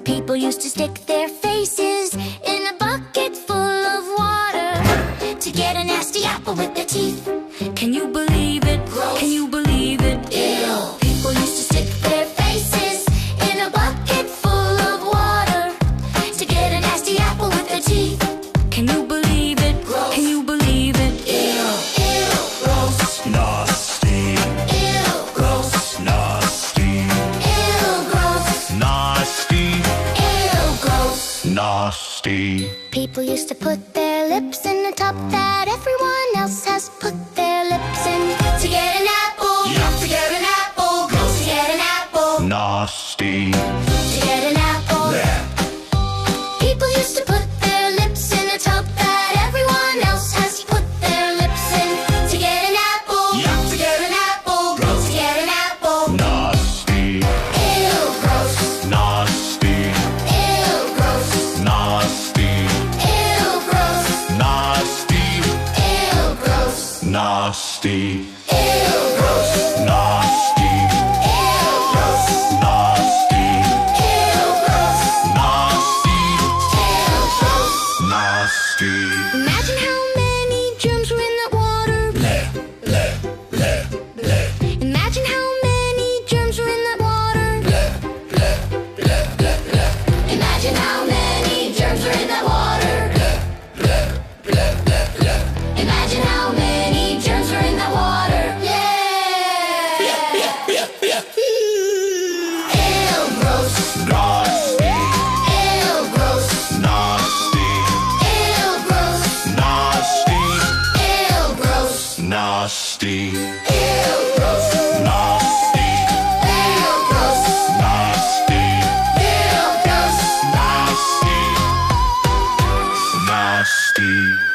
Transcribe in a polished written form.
People used to stick their faces in a bucket full of water to get a nasty apple with their teeth. Can you believe it? Gross. Can you believe it? Ew. People used to stick their faces in a bucket full of water to get a nasty apple with their teeth. Can you believe it? Gross. Can you believe it? Ew. Ew. Gross. Nasty. Ew. Gross. Nasty. Ew. Gross. Nasty. Ew. Gross. Nasty. People used to put their lips in the tub that everyone else has put their lips in to get an apple. Yuck. To get an apple. Gross. To get an apple. Nasty. To get an apple. Bleh. People used to put their lips in a tub that everyone else has put their lips in to get an apple. Yuck. To get an apple. Gross. To get an apple. Nasty. Ew. Gross. Nasty. Ew. Gross. Nasty. Ew. Gross. Nasty. Ew. Gross. Nasty. Ew. Gross. Nasty. Ew. Gross. Nasty. Ew. Gross. Nasty. Ew. Gross. Nasty. Imagine how many germs were in that water. Bleh. Bleh. Bleh. Bleh. Imagine how many germs were in that water. Bleh. Bleh. Bleh. Bleh. Bleh. Imagine how many germs were in that water. Bleh. Bleh. Bleh. Bleh. Imagine how many germs were in that water. Yeah! Ew, gross. Nasty. Ew, gross. Nasty. Ew, gross. Nasty. Ew, gross. Nasty. Ew, gross. Nasty. Ew, gross. Nasty. Ew, gross. Nasty. Nasty.